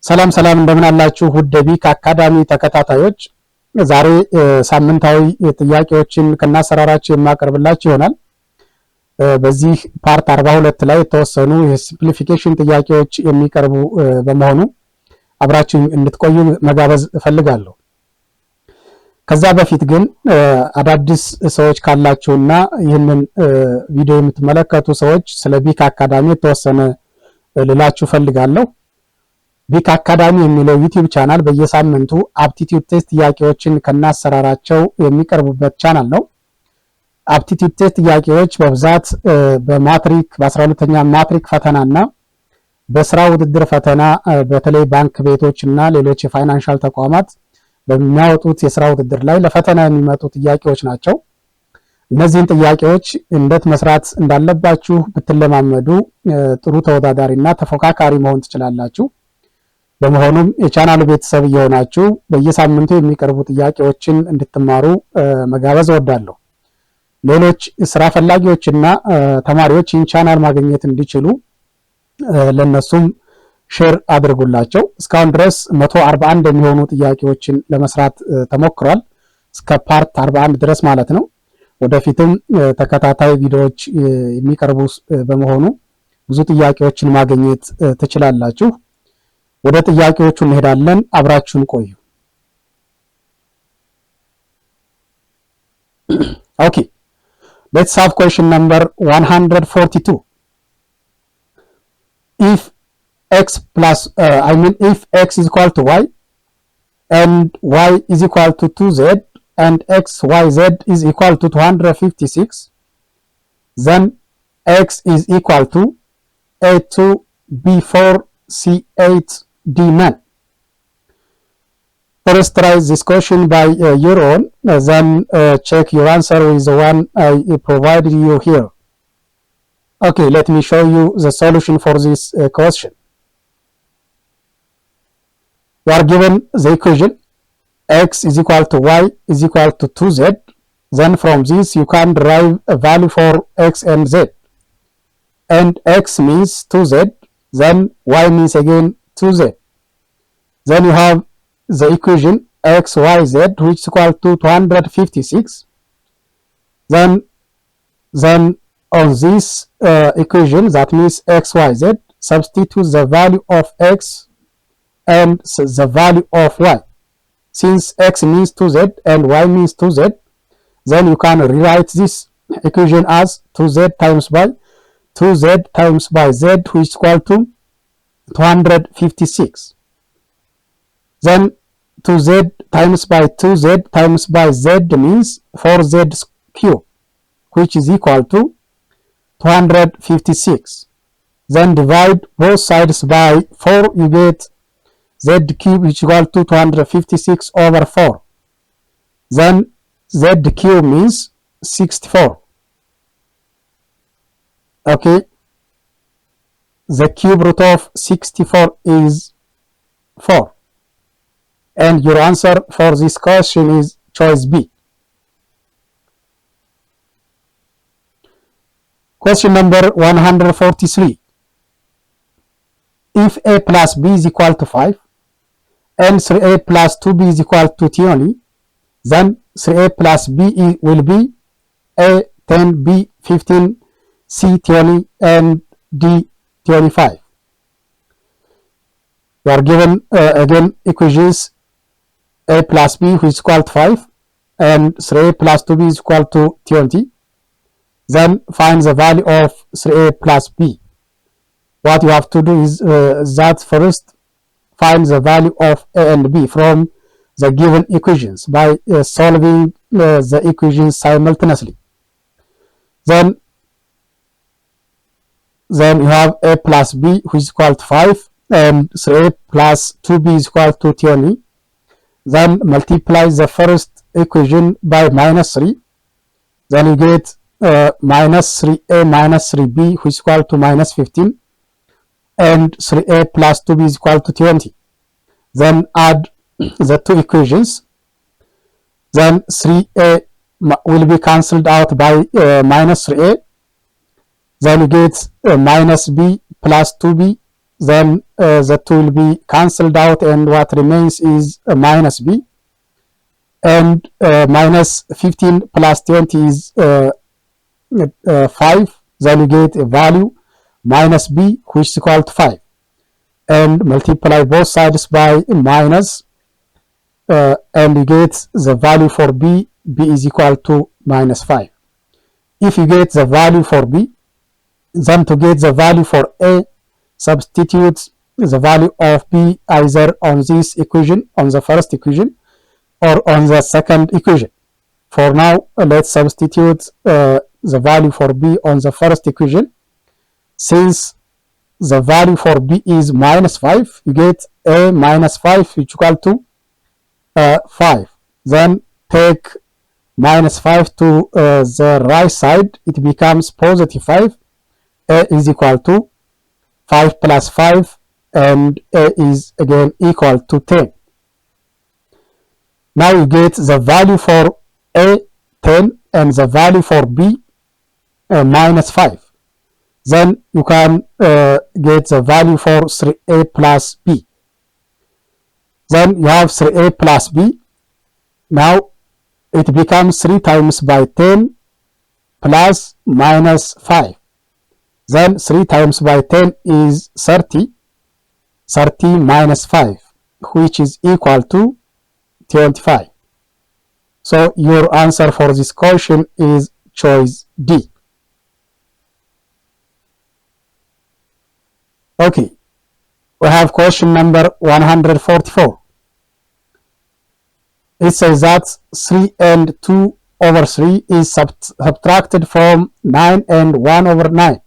ሰላም ሰላም እንደምን አላችሁ ውድ ቢክ አካዳሚ ተከታታዮች፣ ዛሬ ሳምንታዊ ጥያቄዎችን ከናሰራራችሁ የማቀርብላችሁ ይሆናል። በዚህ ፓርት 42 ላይ የተወሰኑ የሲምፕሊፊኬሽን ጥያቄዎች የሚቀርቡ በመሆኑ አብራችሁ እንድትቆዩ መጋበዝ እፈልጋለሁ። ከዛ በፊት ግን አዳዲስ ሰዎች ካላችሁና ይህንን ቪዲዮ የምትመለከቱ ሰዎች ስለ ቢክ አካዳሚ የተወሰነ ልላችሁ ፈልጋለሁ። ቢክ አካዳሚ የሚለው ዩቲዩብ ቻናል በየሳምንቱ አፕቲቲዩድ ቴስት ጥያቄዎችን ከናሰራራቸው የሚቀርቡበት ቻናል ነው። አፕቲቲዩድ ቴስት ጥያቄዎች በብዛት በማትሪክ በ12ኛ ማትሪክ ፈተናና በስራ ውድድር ፈተና በተለይ ባንክ ቤቶች እና ሌሎች የፋይናንሻል ተቋማት በሚያወጡት የስራ ውድድር ላይ ለፈተና የሚመጡ ጥያቄዎች ናቸው። እነዚህን ጥያቄዎች እንዴት መስራት እንዳለባችሁ ብትለማመዱ ጥሩ ተወዳዳሪና ተፎካካሪ መሆን ትችላላችሁ። በመሆኑም የቻናሉ ቤተሰብ እየሆናችሁ በየሳምንቱ የሚቀርቡ ጥያቄዎችን እንድትማሩ መጋበዝ እወዳለሁ። ሌሎች ስራ ፈላጊዎችና ተማሪዎች ይህን ቻናል ማግኘት እንዲችሉ ለነሱም ሼር አድርጉላቸው። እስካሁን ድረስ 141 የሚሆኑ ጥያቄዎችን ለመስራት ተሞክሯል፣ እስከ ፓርት 41 ድረስ ማለት ነው። ወደፊትም ተከታታይ ቪዲዮዎች የሚቀርቡ በመሆኑ ብዙ ጥያቄዎችን ማግኘት ትችላላችሁ። ወደ ጥያቄዎቹ እንሄዳለን። አብራችሁን ቆዩ። ኦኬ let's have question number 142. If x plus if x is equal to y and y is equal to 2z and xyz is equal to 256, then x is equal to a2 b4 c8 d9. First try this question by your own, then check your answer with the one I provided you here. Okay, let me show you the solution for this question. You are given the equation x is equal to y is equal to 2z. Then from this you can derive a value for x and z. And x means 2z, then y means again 2z. Then you have the equation x, y, z, which is equal to 256. Then on this equation, that means x, y, z, substitute the value of x and the value of y. Since x means 2z and y means 2z, then you can rewrite this equation as 2z times by 2z times by z, which is equal to 256. Then 2z times by 2z times by z means 4z cube, which is equal to 256. Then divide both sides by 4, you get z cube which is equal to 256 over 4. Then z cube means 64. Okay, the cube root of 64 is 4. And your answer for this question is choice B. Question number 143. If a plus b is equal to 5 and 3a plus 2b is equal to 20, then 3a plus b will be a 10, b 15, c 20, and d 25. You are given again equations a plus b which is equal to 5 and 3a plus 2b is equal to 20. Then find the value of 3a plus b. What you have to do is that first find the value of a and b from the given equations by solving the equations simultaneously. Then you have a plus b which is equal to 5 and 3a plus 2b is equal to 20. Then multiply the first equation by minus 3. Then you get minus 3a minus 3b which is equal to minus 15. And 3a plus 2b is equal to 20. Then add the two equations. Then 3a will be cancelled out by minus 3a. Then you get minus b plus 2b then the 2 will be cancelled out, and what remains is minus b. And minus 15 plus 20 is 5. Then you get a value minus b, which is equal to 5. And multiply both sides by minus, and you get the value for b. B is equal to minus 5. If you get the value for b, then to get the value for a, substitute the value of b either on this equation, on the first equation, or on the second equation. For now, let's substitute the value for b on the first equation. Since the value for b is minus 5, you get a minus 5, which is equal to 5. Then take minus 5 to the right side, it becomes positive 5. A is equal to 5 plus 5, and a is again equal to 10. Now you get the value for a, 10, and the value for b, minus 5. Then you can get the value for 3a plus b. Then you have 3a plus b. Now it becomes 3 times by 10 plus minus 5. Then 3 times by 10 is 30. 30 minus 5, which is equal to 25. So your answer for this question is choice D. Okay, we have question number 144. It says that 3 and 2 over 3 is subtracted from 9 and 1 over 9.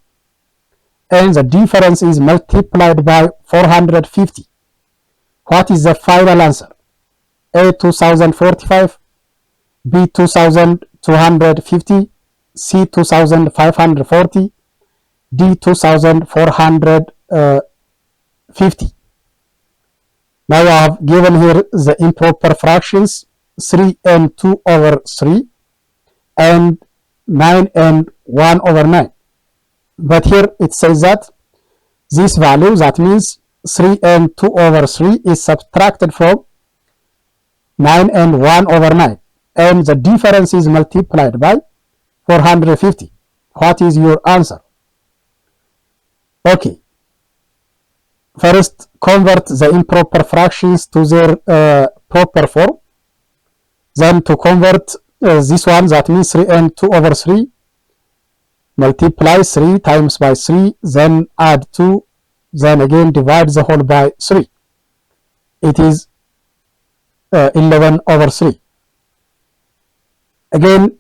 And the difference is multiplied by 450. What is the final answer? A, 2045, B, 2250, C, 2540, D, 2450. Now I have given here the improper fractions 3 and 2 over 3 and 9 and 1 over 9. But here it says that this value, that means 3 and 2 over 3, is subtracted from 9 and 1 over 9. And the difference is multiplied by 450. What is your answer? Okay. First, convert the improper fractions to their proper form. Then to convert this one, that means 3 and 2 over 3, multiply 3 times by 3, then add 2, then again divide the whole by 3. It is 11 over 3. Again,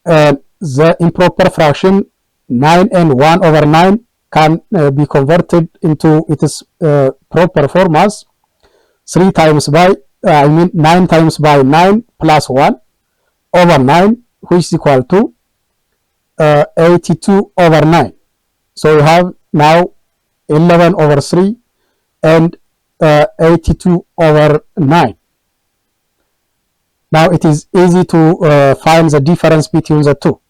the improper fraction 9 and 1 over 9 can be converted into its proper form as 3 times by, 9 times by 9 plus 1 over 9, which is equal to 82 over 9. So we have now 11 over 3 and 82 over 9. Now it is easy to find the difference between the two.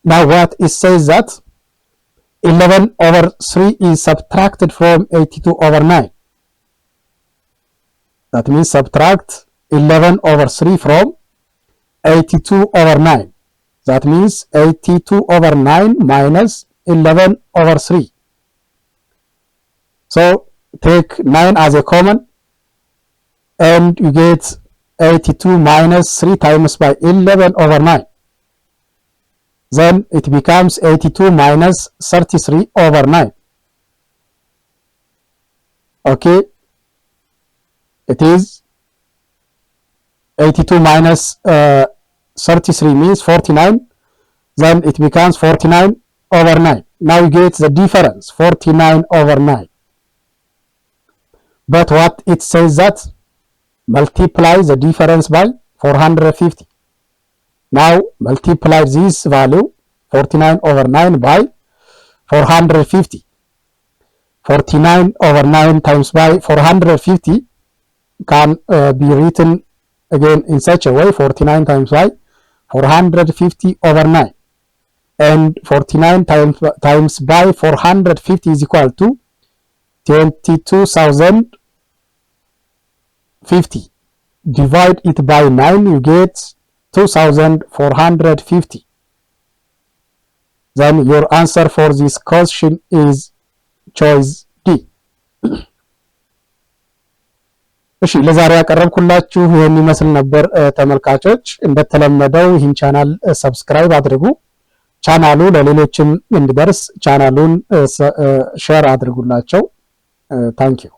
Now what it says that 11 over 3 is subtracted from 82 over 9. That means subtract 11 over 3 from 82 over 9. That means 82 over 9 minus 11 over 3. So take 9 as a common, and you get 82 minus 3 times by 11 over 9. Then it becomes 82 minus 33 over 9. Okay, it is 82 minus 33 means 49. Then it becomes 49 over 9. Now you get the difference, 49 over 9. But what it says that multiply the difference by 450. Now multiply this value 49 over 9 by 450. 49 over 9 times by 450 can be written again in such a way, 49 times by 450 over 9. And 49 times by 450 is equal to 22,050. Divide it by 9, you get 2,450. Then your answer for this question is choice D. እሺ ለዛሬ ያቀረብኩላችሁ ይሄን ይመስል ነበር ተመልካቾች። እንደተለመደው ይህን ቻናል ሰብስክራይብ አድርጉ። ቻናሉ ለሌሎችም እንዲደርስ ቻናሉን ሼር አድርጉላቸው። ታንክ ዩ